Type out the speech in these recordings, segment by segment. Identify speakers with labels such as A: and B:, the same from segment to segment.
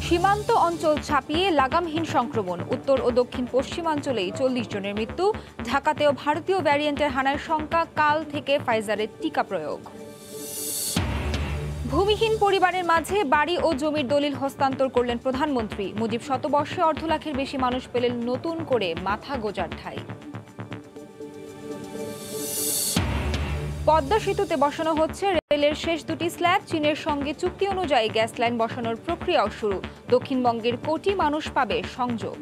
A: সীমান্ত অঞ্চল ছাপিয়ে লাগামহীন সংক্রমণ, উত্তর ও দক্ষিণ পশ্চিমাঞ্চলেই 40 জনের মৃত্যু। ঢাকাতেও ভারতীয় ভ্যারিয়েন্টের হানার শঙ্কা, কাল থেকে ফাইজারের টিকা প্রয়োগ। ভূমিহীন পরিবারের মাঝে বাড়ি ও জমির দলিল হস্তান্তর করলেন প্রধানমন্ত্রী। মুজিব শতবর্ষে 1.5 লাখের বেশি মানুষ পেলেন নতুন করে মাথা গোঁজার ঠাঁই। পদ্মা সেতুতে বসানো হচ্ছে রেলের শেষ দুটি স্ল্যাব। চীনের সঙ্গে চুক্তি অনুযায়ী গ্যাস লাইন বসানোর প্রক্রিয়াও শুরু। দক্ষিণবঙ্গের কোটি মানুষ পাবে সংযোগ।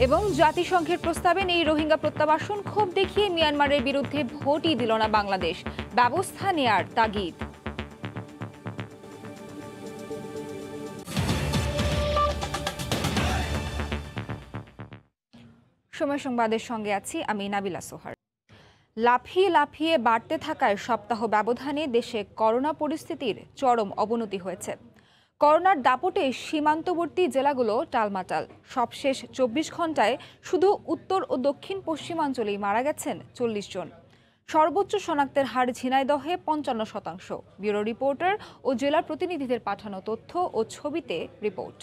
A: এবং জাতিসংঘের প্রস্তাবে নেই রোহিঙ্গা প্রত্যাবাসন। ক্ষোভ দেখিয়ে মিয়ানমারের বিরুদ্ধে ভোটই দিল না বাংলাদেশ, ব্যবস্থা নেয়ার তাগিদ। সময় সংবাদের সঙ্গে আছি আমি নাবিলা সোহার। লাফিয়ে লাফিয়ে বাড়তে থাকায় সপ্তাহ ব্যবধানে দেশে করোনা পরিস্থিতির চরম অবনতি হয়েছে। করোনার দাপটে সীমান্তবর্তী জেলাগুলো টালমাটাল। সবশেষ 24 ঘন্টায় শুধু উত্তর ও দক্ষিণ পশ্চিমাঞ্চলেই মারা গেছেন 40 জন। সর্বোচ্চ শনাক্তের হার ঝিনাইদহে 55%। ব্যুরো রিপোর্টার ও জেলা প্রতিনিধিদের পাঠানো তথ্য ও ছবিতে রিপোর্ট।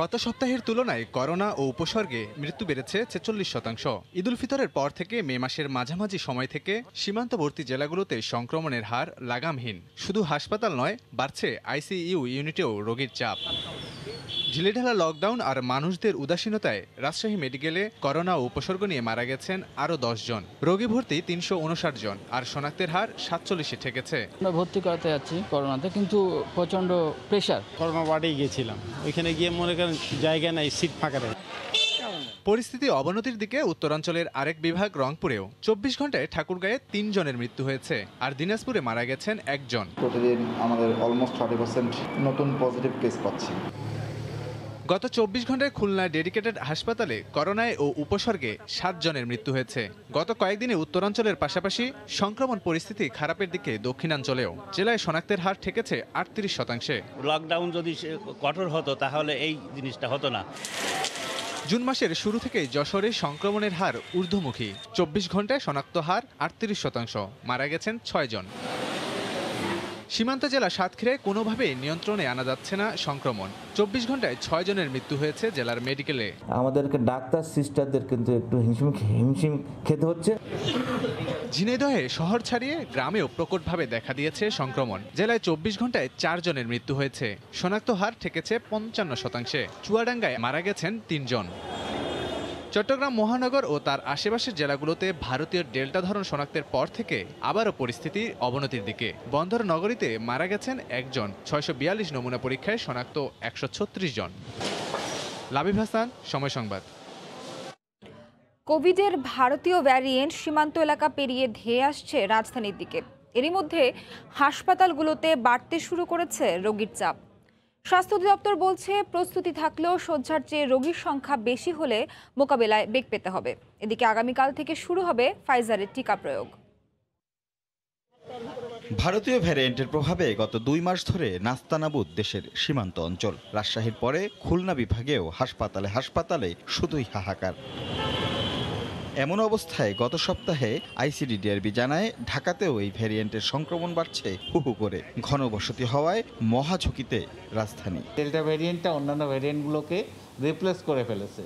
B: গত সপ্তাহের তুলনায় করোনা ও উপসর্গে মৃত্যু বেড়েছে 46%। ঈদ উল ফিতরের পর থেকে মে মাসের মাঝামাঝি সময় থেকে সীমান্তবর্তী জেলাগুলোতে সংক্রমণের হার লাগামহীন। শুধু হাসপাতাল নয়, বাড়ছে আইসিইউ ইউনিটেও রোগীর চাপ। ঢিলেঢালা লকডাউন আর মানুষদের উদাসীনতায় রাজশাহী মেডিকেলে করোনা ও উপসর্গ নিয়ে মারা গেছেন আরও 10 জন। রোগী ভর্তি 359 জন, আর শনাক্তের হার 47-এ ঠেকেছে।
C: আমরা ভর্তি করাতে যাচ্ছি করোনাতে, কিন্তু প্রচণ্ড প্রেশার।
D: করোনা ওয়ার্ডেই গিয়েছিলাম, ওইখানে গিয়ে মনে করেন জায়গা নাই, সিট ফাঁকা নেই।
B: পরিস্থিতি অবনতির দিকে উত্তরাঞ্চলের আরেক বিভাগ রংপুরেও। 24 ঘন্টায় ঠাকুরগাঁয়ে 3 জনের মৃত্যু হয়েছে, আর দিনাজপুরে মারা গেছেন 1 জন।
E: প্রতিদিন আমাদের অলমোস্ট 40% নতুন পজিটিভ কেস পাচ্ছি।
B: গত 24 ঘন্টায় খুলনায় ডেডিকেটেড হাসপাতালে করোনায় ও উপসর্গে 7 জনের মৃত্যু হয়েছে। গত কয়েকদিনে উত্তরাঞ্চলের পাশাপাশি সংক্রমণ পরিস্থিতি খারাপের দিকে দক্ষিণাঞ্চলেও। জেলায় শনাক্তের হার ঠেকেছে 38%।
F: লকডাউন যদি কঠোর হতো তাহলে এই জিনিসটা হতো না।
B: জুন মাসের শুরু থেকেই যশোরে সংক্রমণের হার ঊর্ধ্বমুখী। 24 ঘন্টায় শনাক্ত হার 38%, মারা গেছেন 6 জন। সীমান্ত জেলা সাতক্ষীরায় কোনোভাবেই নিয়ন্ত্রণে আনা যাচ্ছে না সংক্রমণ। 24 ঘন্টায় 6 জনের মৃত্যু হয়েছে জেলার মেডিকেলে।
G: আমাদেরকে ডাক্তার সিস্টারদের কিন্তু একটু হিমশিম খেতে হচ্ছে।
B: ঝিনাইদহে শহর ছাড়িয়ে গ্রামেও প্রকটভাবে দেখা দিয়েছে সংক্রমণ। জেলায় 24 ঘন্টায় 4 জনের মৃত্যু হয়েছে। শনাক্ত হার ঠেকেছে 55%। চুয়াডাঙ্গায় মারা গেছেন 3 জন। চট্টগ্রাম মহানগর ও তার আশেপাশের জেলাগুলোতে ভারতীয় ডেল্টা ধরন শনাক্তের পর থেকে আবারও পরিস্থিতি অবনতির দিকে। বন্দর নগরীতে মারা গেছেন 1 জন। 642 নমুনা পরীক্ষায় শনাক্ত 136 জন। লাবিব হাসান, সময় সংবাদ।
A: কোভিডের ভারতীয় ভ্যারিয়েন্ট সীমান্ত এলাকা পেরিয়ে ধেয়ে আসছে রাজধানীর দিকে। এরই মধ্যে হাসপাতালগুলোতে বাড়তে শুরু করেছে রোগীর চাপ। স্বাস্থ্য অধিদপ্তর বলছে, প্রস্তুতি থাকলেও শয্যার চেয়ে রোগীর সংখ্যা বেশি হলে মোকাবেলায় বেগ পেতে হবে। এদিকে আগামীকাল থেকে শুরু হবে ফাইজারের টিকা প্রয়োগ।
H: ভারতীয় ভ্যারিয়েন্টের প্রভাবে গত 2 মাস ধরে নাস্তানাবুদ দেশের সীমান্ত অঞ্চল। রাজশাহীর পরে খুলনা বিভাগেও হাসপাতালে হাসপাতালে শুধুই হাহাকার। এমন অবস্থায় গত সপ্তাহে আইসিডিডিআরবি জানায়, ঢাকাতেও এই ভ্যারিয়েন্টের সংক্রমণ বাড়ছে হুহু করে। ঘনবসতি হওয়ায় মহা ঝুঁকিতে রাজধানী।
I: ডেল্টা ভ্যারিয়েন্টটা অন্যান্য ভ্যারিয়েন্টগুলোকে রিপ্লেস করে ফেলেছে।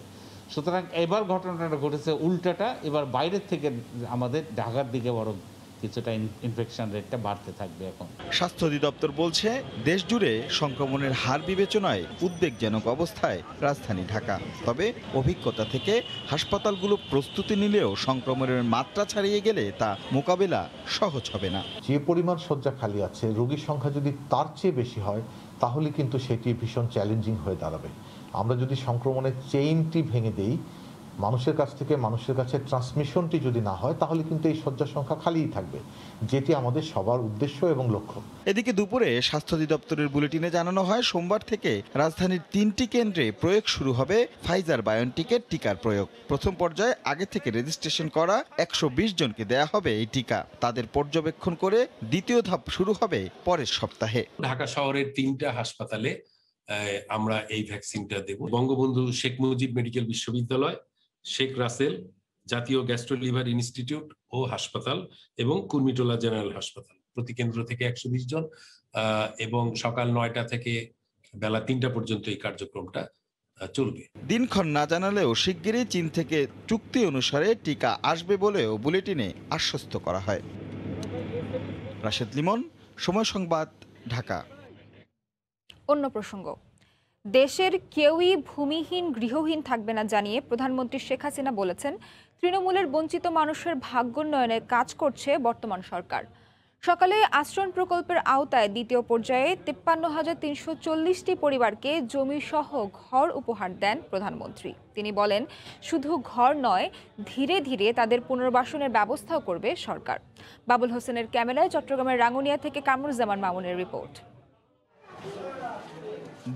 I: সুতরাং এবার ঘটনাটা ঘটেছে উল্টাটা। এবার বাইরের থেকে আমাদের ঢাকার দিকে বরং কিছুটা ইনফেকশন রেটটা বাড়তে থাকবে। এখন
H: স্বাস্থ্য অধিদপ্তর বলছে, দেশ জুড়ে সংক্রমণের হার বিবেচনায় উদ্বেগজনক অবস্থায় রাজধানী ঢাকা। তবে অভিজ্ঞতা থেকে হাসপাতালগুলো প্রস্তুতি নিলেও সংক্রমণের মাত্রা ছাড়িয়ে গেলে তা মোকাবেলা সহজ হবে না।
J: যে পরিমাণ শয্যা খালি আছে, রোগীর সংখ্যা যদি তার চেয়ে বেশি হয়, তাহলে কিন্তু সেটি ভীষণ চ্যালেঞ্জিং হয়ে দাঁড়াবে। আমরা যদি সংক্রমণের চেইনটি ভেঙে দেই, মানুষের কাছ থেকে মানুষের কাছে ট্রান্সমিশনটি যদি না হয়, তাহলে কিন্তু এই শয্যার সংখ্যা খালিই থাকবে, যেটি আমাদের সবার উদ্দেশ্য এবং লক্ষ্য।
H: এদিকে দুপুরে স্বাস্থ্য অধিদপ্তরের বুলেটিনে জানানো হয়, সোমবার থেকে রাজধানীর 3টি কেন্দ্রে প্রয়োগ শুরু হবে ফাইজার বায়োনটেকের টিকার প্রয়োগ। প্রথম পর্যায়ে আগে থেকে রেজিস্ট্রেশন করা 120 জনকে দেয়া হবে এই টিকা। তাদের পর্যবেক্ষণ করে দ্বিতীয় ধাপ শুরু হবে পরের সপ্তাহে।
K: ঢাকা শহরের 3টা হাসপাতালে আমরা এই ভ্যাকসিনটা দেব। বঙ্গবন্ধু শেখ মুজিব মেডিকেল বিশ্ববিদ্যালয়, শেখ রাসেল, জাতীয় গ্যাস্ট্রো লিভার ইনস্টিটিউট ও ও হাসপাতাল এবং কুর্মিটোলা জেনারেল হাসপাতাল প্রতি কেন্দ্র থেকে 120 জন এবং সকাল 9টা থেকে বেলা 3টা পর্যন্ত এই কার্যক্রমটা চলবে।
H: দিনক্ষণ না জানালেও শিগগিরই চীন থেকে চুক্তি অনুসারে টিকা আসবে বলেও বুলেটিনে আশ্বস্ত করা হয়। রাশেদ লিমন, সময় সংবাদ, ঢাকা।
A: অন্য প্রসঙ্গ, দেশের কেউই ভূমিহীন গৃহহীন থাকবে না জানিয়ে প্রধানমন্ত্রী শেখ হাসিনা বলেছেন, তৃণমূলের বঞ্চিত মানুষের ভাগ্যোন্নয়নে কাজ করছে বর্তমান সরকার। সকালে আশ্রয় প্রকল্পের আওতায় দ্বিতীয় পর্যায়ে 53,340টি পরিবারকে জমি সহ ঘর উপহার দেন প্রধানমন্ত্রী। তিনি বলেন, শুধু ঘর নয়, ধীরে ধীরে তাদের পুনর্বাসনের ব্যবস্থাও করবে সরকার। বাবুল হোসেনের ক্যামেরায় চট্টগ্রামের রাঙ্গুনিয়া থেকে কামরুজ্জামান মামুনের রিপোর্ট।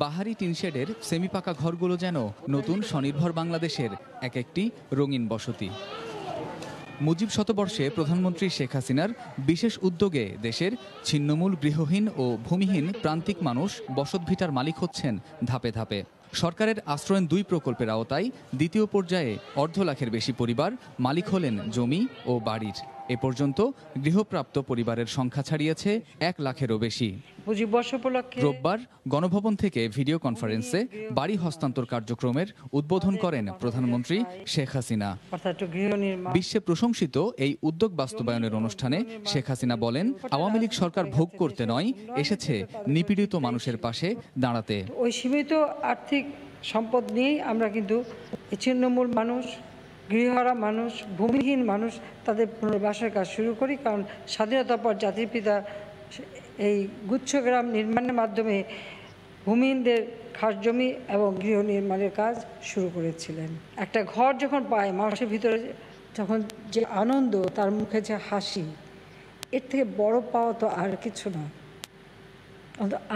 L: বাহারি টিনশেডের সেমিপাকা ঘরগুলো যেন নতুন স্বনির্ভর বাংলাদেশের এক একটি রঙিন বসতি। মুজিব শতবর্ষে প্রধানমন্ত্রী শেখ হাসিনার বিশেষ উদ্যোগে দেশের ছিন্নমূল গৃহহীন ও ভূমিহীন প্রান্তিক মানুষ বসতভিটার মালিক হচ্ছেন ধাপে ধাপে। সরকারের আশ্রয়ন 2 প্রকল্পের আওতায় দ্বিতীয় পর্যায়ে 1.5 লাখের বেশি পরিবার মালিক হলেন জমি ও বাড়ির। এ পর্যন্ত গৃহপ্রাপ্ত পরিবারের সংখ্যা ছাড়িয়েছে 1 লাখেরও বেশি। রোববার গণভবন থেকে ভিডিও কনফারেন্সে বাড়ি হস্তান্তর কার্যক্রমের উদ্বোধন করেন প্রধানমন্ত্রী শেখ হাসিনা। বিশ্বে প্রশংসিত এই উদ্যোগ বাস্তবায়নের অনুষ্ঠানে শেখ হাসিনা বলেন, আওয়ামী লীগ সরকার ভোগ করতে নয়, এসেছে নিপীড়িত মানুষের পাশে দাঁড়াতে।
M: ওই সীমিত আর্থিক সম্পদ নিয়েই আমরা কিন্তু ছিন্নমূল মানুষ, গৃহহারা মানুষ, ভূমিহীন মানুষ তাদের পুনর্বাসনের কাজ শুরু করি। কারণ স্বাধীনতার পর জাতির পিতা এই গুচ্ছগ্রাম নির্মাণের মাধ্যমে ভূমিহীনদের খাস জমি এবং গৃহ নির্মাণের কাজ শুরু করেছিলেন। একটা ঘর যখন পায়, মানুষের ভিতরে যখন যে আনন্দ, তার মুখে যে হাসি, এর থেকে বড় পাওয়া তো আর কিছু না।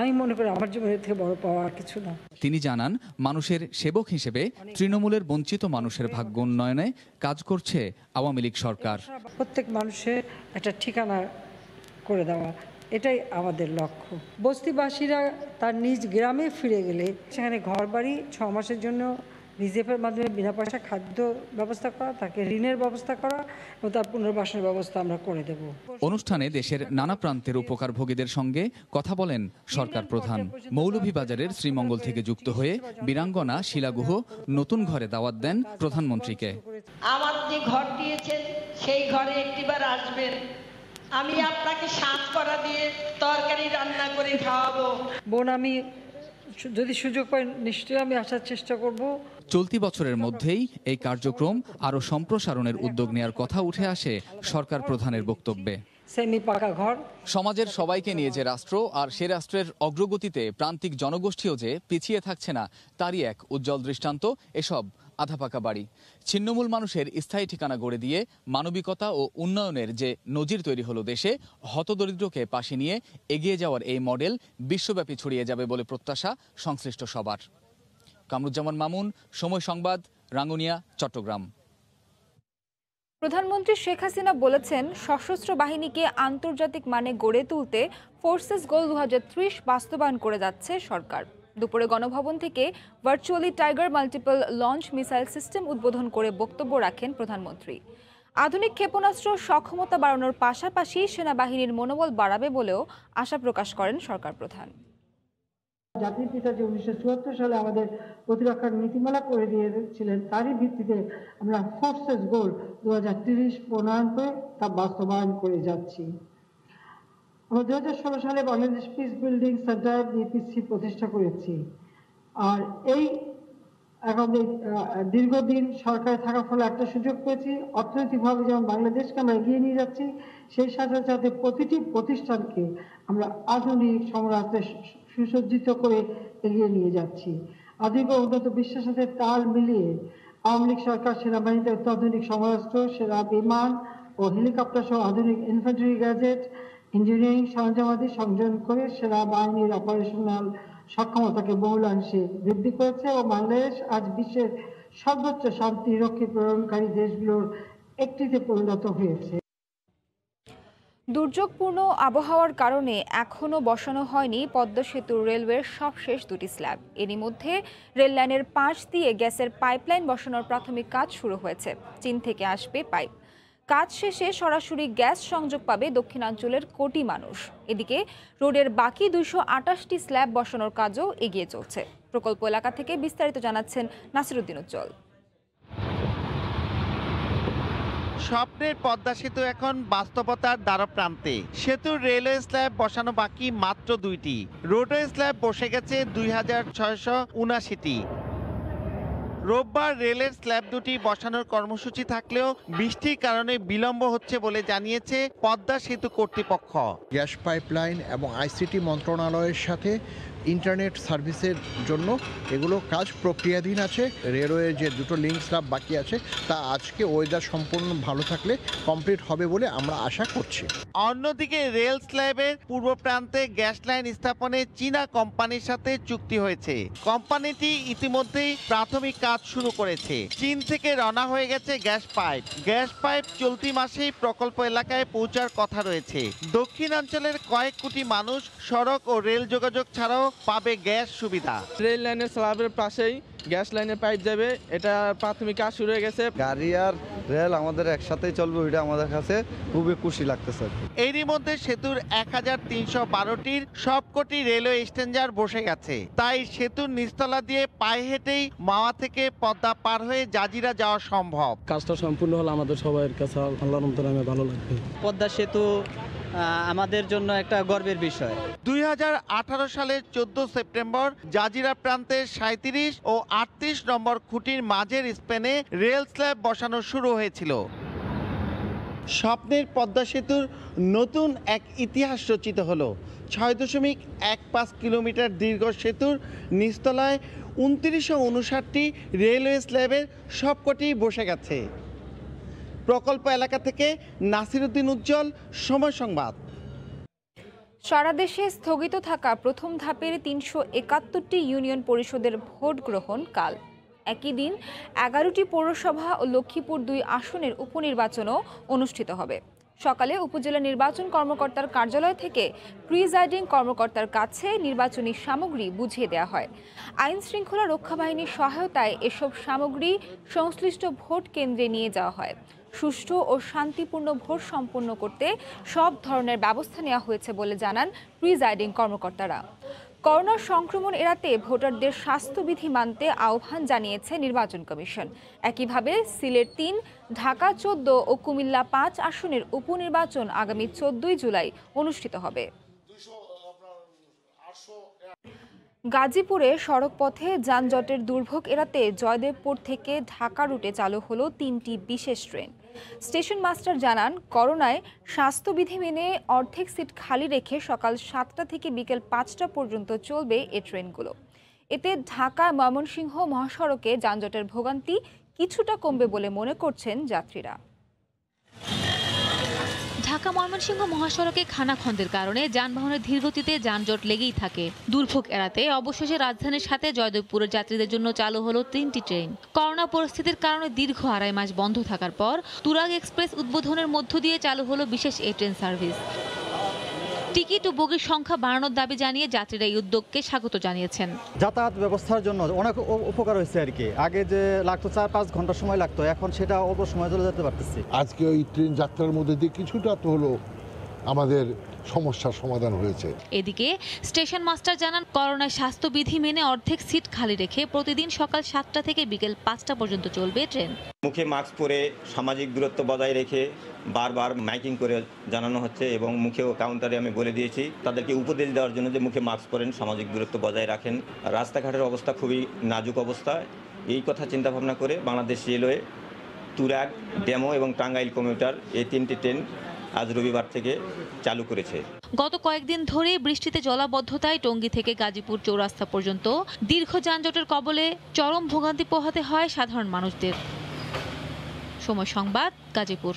M: আমি মনে করি আমার জীবনের থেকে বড় পাওয়া আর কিছু না।
L: তিনি জানান, মানুষের সেবক হিসেবে তৃণমূলের বঞ্চিত মানুষের ভাগ্য উন্নয়নে কাজ করছে আওয়ামী লীগ সরকার।
M: প্রত্যেক মানুষের একটা ঠিকানা করে দেওয়া, এটাই আমাদের লক্ষ্য। বস্তিবাসীরা তার নিজ গ্রামে ফিরে গেলে সেখানে ঘর বাড়ি 6 মাসের জন্য রিজেফের মাধ্যমে বিনা পয়সা খাদ্য ব্যবস্থা করা, তাকে ঋণের ব্যবস্থা করা এবং তার পুনর্বাসনের ব্যবস্থা আমরা করে দেব।
L: অনুষ্ঠানে দেশের নানা প্রান্তের উপকারভোগীদের সঙ্গে কথা বলেন সরকার প্রধান। মৌলভীবাজারের শ্রীমঙ্গল থেকে যুক্ত হয়ে বীরাঙ্গনা শিলা গুহ নতুন ঘরে দাওয়াত দেন প্রধানমন্ত্রীকে।
N: আমার যে ঘর দিয়েছেন সেই ঘরে একটিবার আসবেন, আমি আপনাকে সাজ করা দিয়ে তরকারি রান্না করে খাওয়াবো।
M: বোন, আমি যদি সুযোগ পাই নিশ্চয়ই আমি আসার চেষ্টা করব।
L: চলতি বছরের মধ্যেই এই কার্যক্রম আরও সম্প্রসারণের উদ্যোগ নেওয়ার কথা উঠে আসে সরকার প্রধানের বক্তব্যে।
M: সেমিপাকা ঘর,
L: সমাজের সবাইকে নিয়ে যে রাষ্ট্র, আর সে রাষ্ট্রের অগ্রগতিতে প্রান্তিক জনগোষ্ঠীও যে পিছিয়ে থাকছে না, তারই এক উজ্জ্বল দৃষ্টান্ত এসব আধাপাকা বাড়ি। ছিন্নমূল মানুষের স্থায়ী ঠিকানা গড়ে দিয়ে মানবিকতা ও উন্নয়নের যে নজির তৈরি হলো দেশে, হতদরিদ্রকে পাশে নিয়ে এগিয়ে যাওয়ার এই মডেল বিশ্বব্যাপী ছড়িয়ে যাবে বলে প্রত্যাশা সংশ্লিষ্ট সবার। কামরুজ্জামান মামুন, সময় সংবাদ, রাঙ্গুনিয়া, চট্টগ্রাম।
A: প্রধানমন্ত্রী শেখ হাসিনা বলেছেন, সশস্ত্র বাহিনীকে আন্তর্জাতিক মানে গড়ে তুলতে ফোর্সেস গোল 2030 বাস্তবায়ন করে যাচ্ছে সরকার। দুপুরে গণভবন থেকে virtually tiger multiple launch missile system উদ্বোধন করে বক্তব্য রাখেন প্রধানমন্ত্রী। আধুনিক ক্ষেপণাস্ত্র সক্ষমতা বাড়ানোর পাশাপাশি সেনাবাহিনীর মনোবল বাড়াবে বলেও আশা প্রকাশ করেন সরকার প্রধান।
M: জাতির পিতা যে 1974 সালে আমাদের প্রতিরক্ষার নীতিমালা করে দিয়েছিলেন, তারই ভিত্তিতে আমরা ফোর্সেস গোল 2030 প্রণয়ন করে তা বাস্তবায়ন করে যাচ্ছি। আমরা 2016 সালে Bangladesh piece building centre BPC প্রতিষ্ঠা করেছি। আর এই আমাদের দীর্ঘদিন সরকারে থাকার ফলে একটা সুযোগ পেয়েছি, অর্থনৈতিকভাবে যেমন বাংলাদেশকে আমরা এগিয়ে নিয়ে যাচ্ছি, সেই সাথে সাথে প্রতিটি প্রতিষ্ঠানকে আমরা আধুনিক সমরাস্ত্রে সুসজ্জিত করে এগিয়ে নিয়ে যাচ্ছি। আধুনিক ও উন্নত বিশ্বের সাথে তাল মিলিয়ে আওয়ামী লীগ সরকার সেনাবাহিনীতে অত্যাধুনিক সমরাস্ত্র, সেনা বিমান ও হেলিকপ্টার সহ আধুনিক ইনফ্যান্ট্রি গ্যাজেট, ইঞ্জিনিয়ারিং সরঞ্জামাদি সংযোজন করে সেনাবাহিনীর অপারেশনাল সক্ষমতাকে বহুলাংশে বৃদ্ধি করেছে এবং বাংলাদেশ আজ বিশ্বের সর্বোচ্চ শান্তিরক্ষী প্রদানকারী দেশগুলোর একটিতে পরিণত হয়েছে।
A: দুর্যোগপূর্ণ আবহাওয়ার কারণে এখনও বসানো হয়নি পদ্মা সেতুর রেলওয়ের সবশেষ 2টি স্ল্যাব। এরই মধ্যে রেল লাইনের পাশ দিয়ে গ্যাসের পাইপলাইন বসানোর প্রাথমিক কাজ শুরু হয়েছে। চীন থেকে আসবে পাইপ। কাজ শেষে সরাসরি গ্যাস সংযোগ পাবে দক্ষিণাঞ্চলের কোটি মানুষ। এদিকে রোডের বাকি 228টি স্ল্যাব বসানোর কাজও এগিয়ে চলছে। প্রকল্প এলাকা থেকে বিস্তারিত জানাচ্ছেন নাসিরউদ্দিন উজ্জ্বল।
O: স্বপ্নের পদ্মা সেতু এখন বাস্তবতার দ্বারপ্রান্তে। সেতুর রেলওয়ে স্ল্যাব বসানো বাকি মাত্র 2টি। রোডওয়ে স্ল্যাব বসে গেছে 2679টি। রোববার রেলের স্ল্যাব দুটি বসানোর কর্মসূচি থাকলেও বৃষ্টির কারণে বিলম্ব হচ্ছে বলে জানিয়েছে পদ্মা সেতু কর্তৃপক্ষ।
P: গ্যাস পাইপলাইন এবং আইসিটি মন্ত্রণালয়ের সাথে ইন্টারনেট সার্ভিসের জন্য এগুলো কাজ প্রক্রিয়াধীন আছে। রেলওয়ে যে দুটো লিঙ্ক স্ল্যাব বাকি আছে তা আজকে ওয়েদার সম্পূর্ণ ভালো থাকলে কমপ্লিট হবে বলে আমরা আশা করছি।
O: অন্যদিকে রেল স্ল্যাবের পূর্ব প্রান্তে গ্যাস লাইন স্থাপনে চীনা কোম্পানির সাথে চুক্তি হয়েছে। কোম্পানিটি ইতিমধ্যেই প্রাথমিক কাজ শুরু করেছে। চীন থেকে রওনা হয়ে গেছে গ্যাস পাইপ। গ্যাস পাইপ চলতি মাসেই প্রকল্প এলাকায় পৌঁছার কথা রয়েছে। দক্ষিণাঞ্চলের কয়েক কোটি মানুষ সড়ক ও রেল যোগাযোগ ছাড়াও পাবে গ্যাস সুবিধা।
Q: রেল লাইনের স্ল্যাবের পাশেই গ্যাস লাইনের পাইপ যাবে, এটা প্রাথমিক কাজ শুরু হয়ে গেছে।
R: গাড়ি আর রেল আমাদের একসাথেই চলবে, ওইটা আমাদের কাছে খুবই খুশি লাগতেছে।
O: এরই মধ্যে সেতুর 1312টির সবকটি রেলওয়ে স্ট্যান্ডার বসে গেছে। তাই সেতুর নিচতলা দিয়ে পায়ে হেঁটেই মাওয়া থেকে পদ্মা পার হয়ে জাজিরা যাওয়া সম্ভব।
S: কাজটা সম্পূর্ণ হলে আমাদের সবার কাছে আল্লাহর রহমতে ভালো লাগবে।
T: পদ্মা সেতু আমাদের জন্য একটা গর্বের বিষয়।
O: 2018 সালের 14 সেপ্টেম্বর জাজিরা প্রান্তের 37 ও 38 নম্বর খুঁটির মাঝের স্প্যানে রেল স্ল্যাব বসানো শুরু হয়েছিল। স্বপ্নের পদ্মা সেতুর নতুন এক ইতিহাস রচিত হলো। 6.15 কিলোমিটার দীর্ঘ সেতুর নিচতলায় 2959টি রেলওয়ে স্ল্যাবের সবকটি বসে গেছে। প্রকল্প এলাকা থেকে নাসিরউদ্দিন উজ্জ্বল, সময় সংবাদ।
A: সারা দেশে স্থগিত থাকা প্রথম ধাপের 371টি ইউনিয়ন পরিষদের ভোট গ্রহণ কাল। একই দিন 11টি পৌরসভা ও লক্ষ্মীপুর 2 আসনের উপনির্বাচনও অনুষ্ঠিত হবে। সকালে উপজেলা নির্বাচন কর্মকর্তার কার্যালয় থেকে প্রিজাইডিং কর্মকর্তার কাছে নির্বাচনী সামগ্রী বুঝিয়ে দেওয়া হয়। আইন শৃঙ্খলা রক্ষা বাহিনীর সহায়তায় এসব সামগ্রী সংশ্লিষ্ট ভোট কেন্দ্রে নিয়ে যাওয়া হয়। সুষ্ঠু ও শান্তিপূর্ণ ভোট সম্পন্ন করতে সব ধরনের ব্যবস্থা নেওয়া হয়েছে বলে জানান প্রিজাইডিং কর্মকর্তারা। করোনা সংক্রমণ এড়াতে ভোটারদের স্বাস্থ্যবিধি মানতে আহ্বান জানিয়েছে নির্বাচন কমিশন। একইভাবে সিলেট 3, ঢাকা 14 ও কুমিল্লা 5 আসনের উপনির্বাচন আগামী 14 জুলাই অনুষ্ঠিত হবে। গাজীপুরে সড়কপথে যানজটের দুর্ভোগ এড়াতে জয়দেবপুর থেকে ঢাকা রুটে চালু হলো 3টি বিশেষ ট্রেন। স্টেশন মাস্টার জানান, করোনায় স্বাস্থ্যবিধি মেনে অর্ধেক সিট খালি রেখে সকাল 7টা থেকে বিকেল 5টা পর্যন্ত চলবে এই ট্রেনগুলো। এতে ঢাকা ময়মনসিংহ মহাসড়কে যানজটের ভোগান্তি কিছুটা কমবে বলে মনে করছেন যাত্রীরা।
U: ঢাকা ময়মনসিংহ মহাসড়কে খানাখন্দের কারণে যানবাহনের ধীরগতিতে যানজট লেগেই থাকে। দুর্ভোগ এড়াতে অবশেষে রাজধানীর সাথে জয়দেবপুরের যাত্রীদের জন্য চালু হলো 3টি ট্রেন। করোনা পরিস্থিতির কারণে দীর্ঘ 2.5 মাস বন্ধ থাকার পর তুরাগ এক্সপ্রেস উদ্বোধনের মধ্য দিয়ে চালু হলো বিশেষ এই ট্রেন সার্ভিস। টিকিট ও বগির সংখ্যা বাড়ানোর দাবি জানিয়ে যাত্রীরা এই উদ্যোগকে স্বাগত জানিয়েছেন।
R: যাতায়াত ব্যবস্থার জন্য অনেক উপকার হয়েছে আর কি। আগে যে লাগতো 4-5 ঘন্টা সময় লাগতো, এখন সেটা অল্প সময় চলে যেতে পারতেছি।
V: আজকে ওই ট্রেন যাত্রার মধ্যে দিয়ে কিছুটা তো হলো আমাদের সমস্যার সমাধান হয়েছে।
U: এদিকে স্টেশন মাস্টার জানান, করোনায় স্বাস্থ্যবিধি মেনে অর্ধেক সিট খালি রেখে প্রতিদিন সকাল 7টা থেকে বিকেল 5টা পর্যন্ত চলবে ট্রেন।
W: মুখে মাস্ক পরে সামাজিক দূরত্ব বজায় রেখে বারবার মাইকিং করে জানানো হচ্ছে এবং মুখেও কাউন্টারে আমি বলে দিয়েছি তাদেরকে উপদেশ দেওয়ার জন্য যে মুখে মাস্ক পরেন, সামাজিক দূরত্ব বজায় রাখেন। রাস্তাঘাটের অবস্থা খুবই নাজুক অবস্থা। এই কথা চিন্তা ভাবনা করে বাংলাদেশ রেলওয়ে তুরাগ, ডেমো এবং টাঙ্গাইল কমিউটার এই 3টি ট্রেন আজ রবিবার থেকে চালু করেছে।
U: গত কয়েকদিন ধরে বৃষ্টিতে জলাবদ্ধতায় টঙ্গী থেকে গাজীপুর চৌরাস্তা পর্যন্ত দীর্ঘ যানজটের কবলে চরম ভোগান্তি পোহাতে হয় সাধারণ মানুষদের। সময় সংবাদ, গাজীপুর।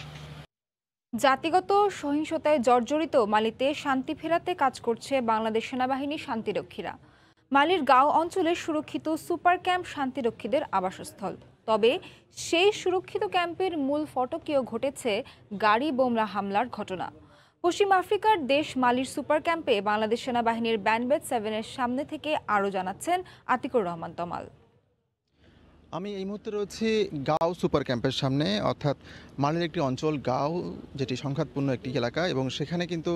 A: জাতিগত সহিংসতায় জর্জরিত মালিতে শান্তি ফেরাতে কাজ করছে বাংলাদেশ সেনাবাহিনী শান্তিরক্ষীরা। মালির গাঁও অঞ্চলে সুরক্ষিত সুপার ক্যাম্প শান্তিরক্ষীদের আবাসস্থল। তবে সেই সুরক্ষিত ক্যাম্পের মূল ফটকেও ঘটেছে গাড়ি বোমা হামলার ঘটনা। পশ্চিম আফ্রিকার দেশ মালির সুপার ক্যাম্পে বাংলাদেশ সেনাবাহিনীর ব্যান্ড ব্যাচ 7 এর সামনে থেকে আরও জানাচ্ছেন আতিকুর রহমান তমাল।
C: আমি এই মুহূর্তে রয়েছি গাঁও সুপার ক্যাম্পের সামনে, অর্থাৎ মালের একটি অঞ্চল গাঁও, যেটি সংঘাতপূর্ণ একটি এলাকা, এবং সেখানে কিন্তু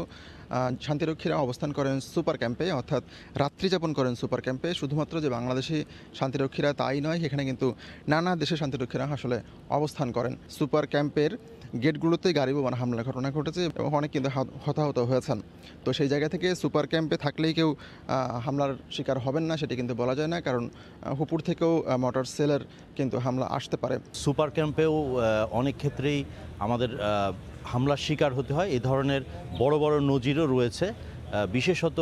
C: শান্তিরক্ষীরা অবস্থান করেন সুপার ক্যাম্পে, অর্থাৎ রাত্রি যাপন করেন সুপার ক্যাম্পে। শুধুমাত্র যে বাংলাদেশি শান্তিরক্ষীরা তাই নয়, এখানে কিন্তু নানা দেশের শান্তিরক্ষীরা আসলে অবস্থান করেন। সুপার ক্যাম্পের গেটগুলোতে গাড়ি বোমার হামলার ঘটনা ঘটেছে এবং অনেক কিন্তু হতাহত হয়েছেন। তো সেই জায়গা থেকে সুপার ক্যাম্পে থাকলেই কেউ হামলার শিকার হবেন না সেটি কিন্তু বলা যায় না, কারণ উপর থেকেও মোটর সেলের কিন্তু হামলা আসতে পারে।
D: সুপার ক্যাম্পেও অনেক ক্ষেত্রেই আমাদের হামলার শিকার হতে হয়। এই ধরনের বড় বড় নজিরও রয়েছে, বিশেষত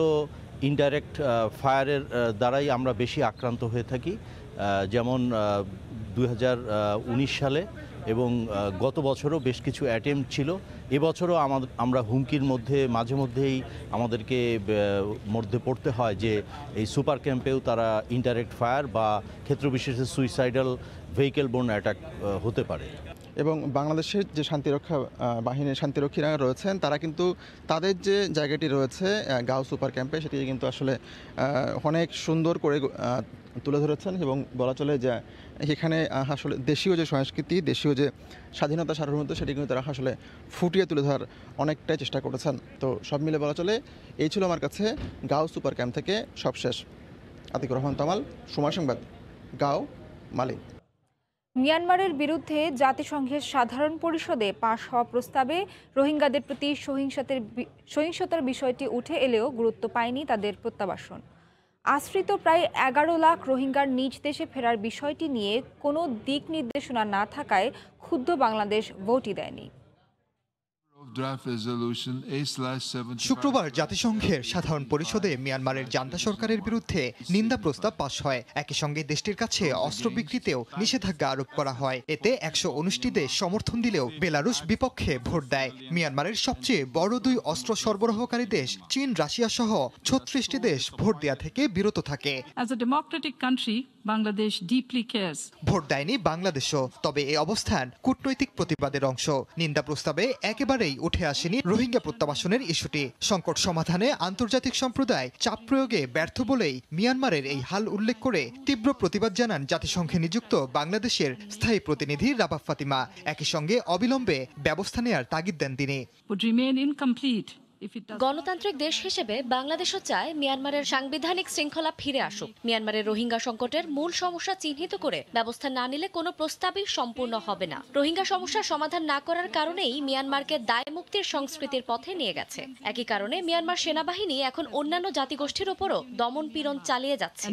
D: ইনডাইরেক্ট ফায়ারের দ্বারাই আমরা বেশি আক্রান্ত হয়ে থাকি। যেমন 2019 সালে এবং গত বছরও বেশ কিছু অ্যাটেম্প ছিল। এবছরও আমরা হুমকির মধ্যে মাঝে মধ্যেই আমাদেরকে মধ্যে পড়তে হয় যে এই সুপার ক্যাম্পেও তারা ইনডাইরেক্ট ফায়ার বা ক্ষেত্রবিশেষে সুইসাইডাল ভেহিকেল বোর্ন অ্যাটাক হতে পারে।
C: এবং বাংলাদেশের যে শান্তিরক্ষা বাহিনীর শান্তিরক্ষীরা রয়েছেন তারা কিন্তু তাদের যে জায়গাটি রয়েছে গাঁও সুপার ক্যাম্পে, সেটি কিন্তু আসলে অনেক সুন্দর করে তুলে ধরেছেন এবং বলা চলে যে এখানে আসলে দেশীয় যে সংস্কৃতি, দেশীয় যে স্বাধীনতা সার্বভৌমত্ব, সেটি কিন্তু তারা আসলে ফুটিয়ে তুলে ধরার অনেকটাই চেষ্টা করেছেন। তো সব মিলে বলা চলে এই ছিল আমার কাছে গাঁও সুপার ক্যাম্প থেকে সবশেষ। আতিকুর রহমান তামাল, সময় সংবাদ, গাঁও, মালি।
A: মিয়ানমারের বিরুদ্ধে জাতিসংঘের সাধারণ পরিষদে পাশ হওয়া প্রস্তাবে রোহিঙ্গাদের প্রতি সহিংসতার বিষয়টি উঠে এলেও গুরুত্ব পায়নি তাদের প্রত্যাবাসন। আশ্রিত প্রায় 11 লাখ রোহিঙ্গার নিজ দেশে ফেরার বিষয়টি নিয়ে কোনো দিক নির্দেশনা না থাকায় ক্ষুব্ধ বাংলাদেশ ভোটই দেয়নি।
E: শুক্রবার জাতিসংঘের সাধারণ পরিষদে মিয়ানমারের জান্তা সরকারের বিরুদ্ধে নিন্দা প্রস্তাব পাস হয়। একই সঙ্গে দেশটির কাছে অস্ত্র বিক্রিতেও নিষেধাজ্ঞা আরোপ করা হয়। এতে 119টি দেশ সমর্থন দিলেও বেলারুশ বিপক্ষে ভোট দেয়। মিয়ানমারের সবচেয়ে বড় 2 অস্ত্র সরবরাহকারী দেশ চীন, রাশিয়া সহ 36টি দেশ ভোট দেয়া থেকে বিরত থাকে।
X: Bangladesh deeply cares.
E: ভোট দেয়নি বাংলাদেশও, তবে এই অবস্থান কূটনৈতিক প্রতিবাদের অংশ। নিন্দা প্রস্তাবে একেবারেই উঠে আসেনি রোহিঙ্গা প্রত্যাবাসনের ইস্যুটি। সংকট সমাধানে আন্তর্জাতিক সম্প্রদায় চাপ প্রয়োগে ব্যর্থ বলেই মিয়ানমারের এই হাল উল্লেখ করে তীব্র প্রতিবাদ জানান জাতিসংঘে নিযুক্ত বাংলাদেশের স্থায়ী প্রতিনিধি রাবাহ ফাতিমা। একই সঙ্গে অবিলম্বে ব্যবস্থা নেয়ার তাগিদ দেন তিনি।
Y: গণতান্ত্রিক দেশ হিসেবে বাংলাদেশও চায় মিয়ানমারের সাংবিধানিক শৃঙ্খলা ফিরে আসুক। মিয়ানমারের রোহিঙ্গা সংকটের মূল সমস্যা চিহ্নিত করে ব্যবস্থা না নিলে কোনো প্রস্তাবই সম্পূর্ণ হবে না। রোহিঙ্গা সমস্যার সমাধান না করার কারণেই মিয়ানমারকে দায় মুক্তির সংস্কৃতির পথে নিয়ে গেছে। একই কারণে মিয়ানমার সেনাবাহিনী এখন অন্যান্য জাতিগোষ্ঠীর উপরও দমন পীড়ন চালিয়ে যাচ্ছে।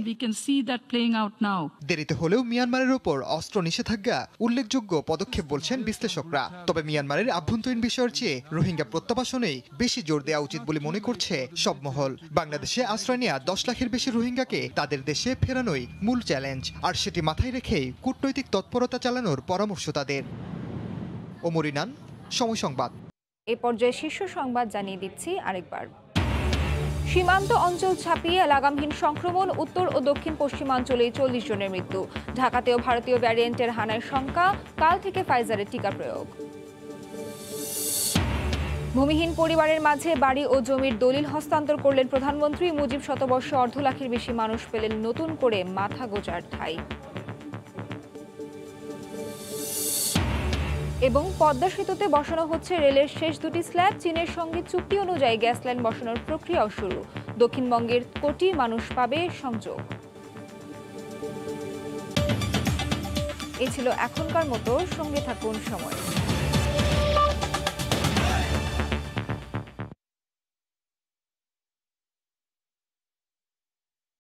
E: দেরিতে হলেও মিয়ানমারের উপর অস্ত্র নিষেধাজ্ঞা উল্লেখযোগ্য পদক্ষেপ বলছেন বিশ্লেষকরা। তবে মিয়ানমারের আভ্যন্তরীণ বিষয়ের চেয়ে রোহিঙ্গা প্রত্যাবাসনেই বেশি জোর দেওয়া উচিত বলে মনে করছে সব মহল। বাংলাদেশে আশ্রয় নেওয়া 10 লাখের বেশি রোহিঙ্গাকে তাদের দেশে ফেরানোই মূল চ্যালেঞ্জ, আর সেটি মাথায় রেখেই কূটনৈতিক তৎপরতা চালানোর পরামর্শ তাদের। ওমর ইনান, সময় সংবাদ।
A: এই পর্যায়ে শীর্ষ সংবাদ জানিয়ে দিচ্ছি আরেকবার। সীমান্ত অঞ্চল ছাপিয়ে লাগামহীন সংক্রমণ, উত্তর ও দক্ষিণ পশ্চিমাঞ্চলে 40 জনের মৃত্যু। ঢাকাতেও ভারতীয় ভ্যারিয়েন্টের হানার শঙ্কা, কাল থেকে ফাইজারের টিকা প্রয়োগ। ভূমিহীন পরিবারের মাঝে বাড়ি ও জমির দলিল হস্তান্তর করলেন প্রধানমন্ত্রী। মুজিব শতবর্ষে 1.5 লাখের বেশি মানুষ পেলেন নতুন করে মাথা গোঁজার ঠাঁই। এবং পদ্মা সেতুতে বসানো হচ্ছে রেলের শেষ 2টি স্ল্যাব। চীনের সঙ্গে চুক্তি অনুযায়ী গ্যাস লাইন বসানোর প্রক্রিয়াও শুরু। দক্ষিণবঙ্গের কোটি মানুষ পাবে সংযোগ। এই ছিল এখনকার মতো, সঙ্গে থাকুন সময়।